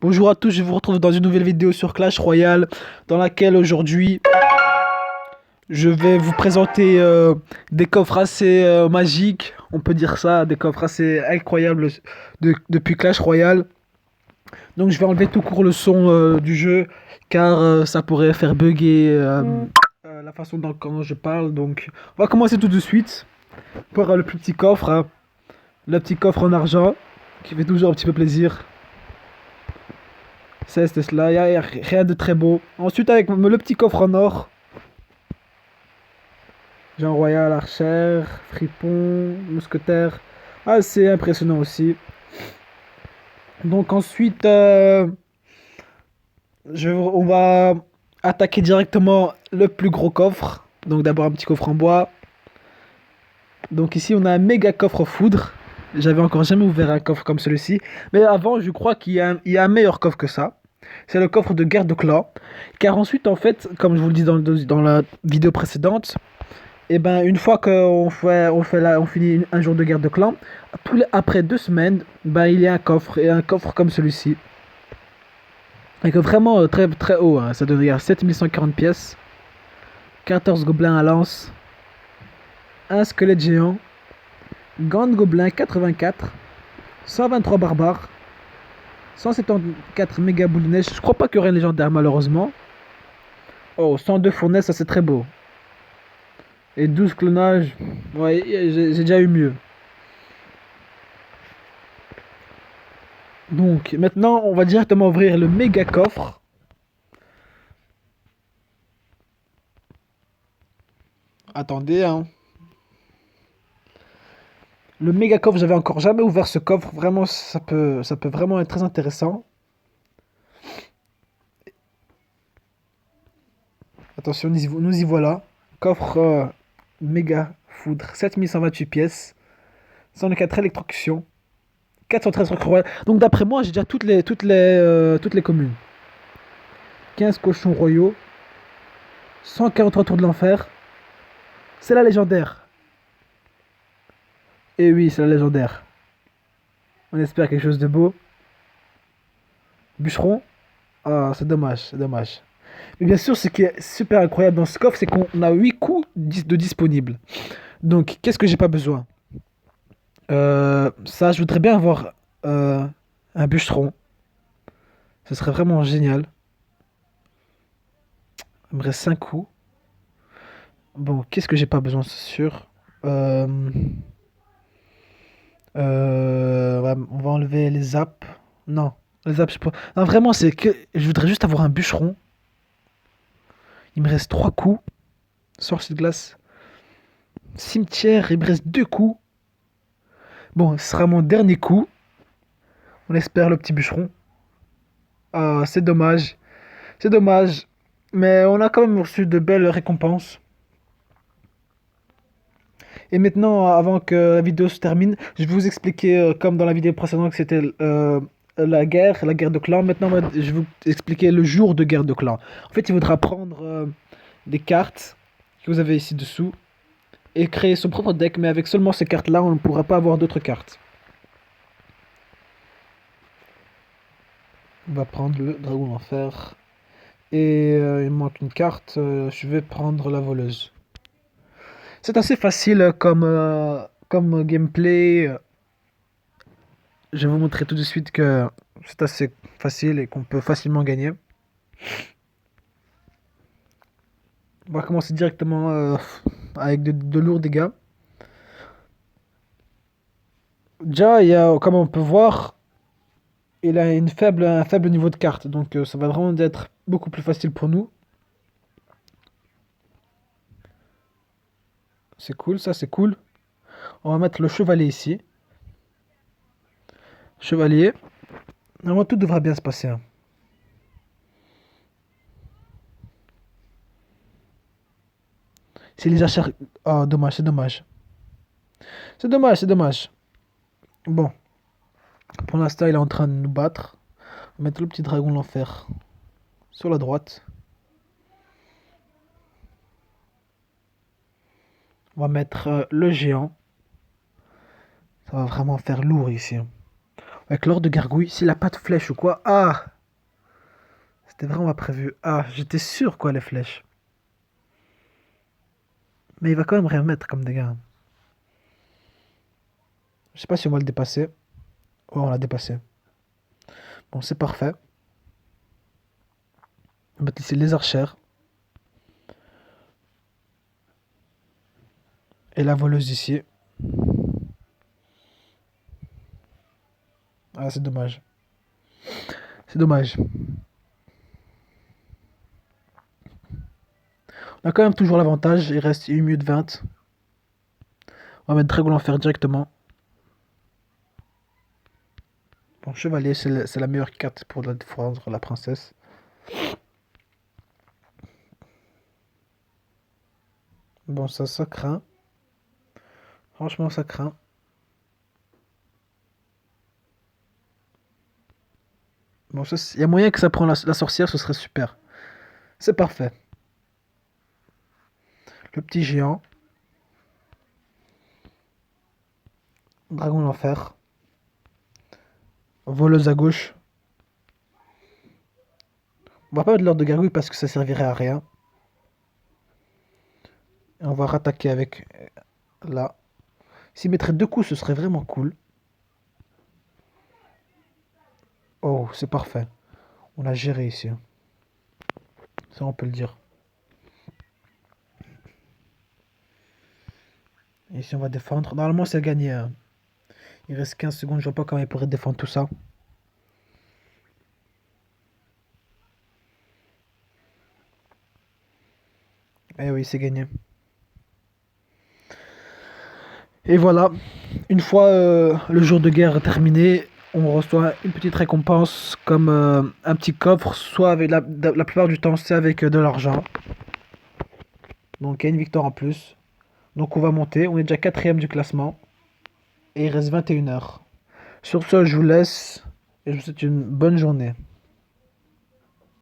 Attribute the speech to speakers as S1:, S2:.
S1: Bonjour à tous, je vous retrouve dans une nouvelle vidéo sur Clash Royale dans laquelle aujourd'hui je vais vous présenter des coffres assez magiques, on peut dire ça, des coffres assez incroyables depuis Clash Royale. Donc je vais enlever tout court le son du jeu car ça pourrait faire bugger la façon dont comment je parle. Donc on va commencer tout de suite par le plus petit coffre, hein. Le petit coffre en argent qui fait toujours un petit peu plaisir. C'était cela, y a rien de très beau. Ensuite, avec le petit coffre en or, Jean Royal, Archer, Fripon, Mousquetaire. Ah, c'est impressionnant aussi. Donc, ensuite, on va attaquer directement le plus gros coffre. Donc, d'abord, un petit coffre en bois. Donc, ici, on a un méga coffre foudre. J'avais encore jamais ouvert un coffre comme celui-ci. Mais avant, je crois il y a un meilleur coffre que ça. C'est le coffre de guerre de clan. Car ensuite, en fait, comme je vous le dis dans la vidéo précédente, et ben une fois on finit un jour de guerre de clan, après 2 semaines, ben il y a un coffre, et un coffre comme celui-ci. Et que vraiment très très haut, hein. Ça donne 7140 pièces, 14 gobelins à lance, un squelette géant, gants de gobelins 84, 123 barbares, 174 méga boules de neige. Je crois pas qu'il y aurait un légendaire malheureusement. Oh, 102 fournaises, ça c'est très beau. Et 12 clonages, ouais, j'ai déjà eu mieux. Donc maintenant, on va directement ouvrir le méga coffre. Attendez, hein. Le méga coffre, j'avais encore jamais ouvert ce coffre. Vraiment, ça peut vraiment être très intéressant. Attention, nous y voilà. Coffre méga foudre, 7128 pièces, 104 électrocutions, 413 recrues. Donc d'après moi, j'ai déjà toutes les communes. 15 cochons royaux, 143 tours de l'enfer. C'est la légendaire. Et oui, c'est la légendaire. On espère quelque chose de beau. Bûcheron. Ah, c'est dommage, c'est dommage. Mais bien sûr, ce qui est super incroyable dans ce coffre, c'est qu'on a 8 coups de disponibles. Donc, qu'est-ce que j'ai pas besoin? Ça, je voudrais bien avoir un bûcheron. Ce serait vraiment génial. Il me reste 5 coups. Bon, qu'est-ce que j'ai pas besoin, c'est sûr. Euh, on va enlever les apps. Non, les apps, je peux. Non, vraiment, c'est que je voudrais juste avoir un bûcheron. Il me reste 3 coups. Sorcier de glace. Cimetière, il me reste 2 coups. Bon, ce sera mon dernier coup. On espère le petit bûcheron. Ah, c'est dommage. C'est dommage. Mais on a quand même reçu de belles récompenses. Et maintenant, avant que la vidéo se termine, je vais vous expliquer, comme dans la vidéo précédente, que c'était la guerre de clan. Maintenant, je vais vous expliquer le jour de guerre de clan. En fait, il faudra prendre des cartes que vous avez ici dessous et créer son propre deck, mais avec seulement ces cartes-là, on ne pourra pas avoir d'autres cartes. On va prendre le dragon d'enfer. Et il manque une carte, je vais prendre la voleuse. C'est assez facile comme gameplay. Je vais vous montrer tout de suite que c'est assez facile et qu'on peut facilement gagner. On va commencer directement avec de lourds dégâts. Déjà, comme on peut voir, il a un faible niveau de carte. Donc ça va vraiment être beaucoup plus facile pour nous. C'est cool, ça c'est cool. On va mettre le chevalier ici. Chevalier. Normalement, tout devra bien se passer, hein. C'est les achats. Oh, dommage, c'est dommage. C'est dommage, c'est dommage. Bon, pour l'instant, il est en train de nous battre. On va mettre le petit dragon de l'enfer sur la droite. On va mettre le géant. Ça va vraiment faire lourd ici, hein. Avec l'or de gargouille, s'il a pas de flèche ou quoi. Ah! C'était vraiment pas prévu. Ah, j'étais sûr quoi les flèches. Mais il va quand même rien mettre comme dégâts. Je sais pas si on va le dépasser. Oh, on l'a dépassé. Bon, c'est parfait. On va laisser les archères. Et la voleuse ici. Ah, c'est dommage. C'est dommage. On a quand même toujours l'avantage. Il reste 1 minute 20. On va mettre Dragon l'enfer directement. Bon, chevalier, c'est la meilleure carte pour défendre la princesse. Bon, ça craint. Franchement, ça craint. Bon, il y a moyen que ça prend la sorcière, ce serait super. C'est parfait. Le petit géant. Dragon l'enfer. Voleuse à gauche. On va pas mettre l'ordre de gargouille parce que ça servirait à rien. Et on va rattaquer avec là. S'il mettrait 2 coups, ce serait vraiment cool. Oh, c'est parfait. On a géré ici, hein. Ça, on peut le dire. Et ici, on va défendre. Normalement, c'est gagné, hein. Il reste 15 secondes. Je vois pas comment il pourrait défendre tout ça. Eh oui, c'est gagné. Et voilà. Une fois le jour de guerre terminé, on reçoit une petite récompense comme un petit coffre, soit avec la plupart du temps c'est avec de l'argent. Donc il y a une victoire en plus. Donc on va monter, on est déjà quatrième du classement. Et il reste 21 heures. Sur ce, je vous laisse et je vous souhaite une bonne journée.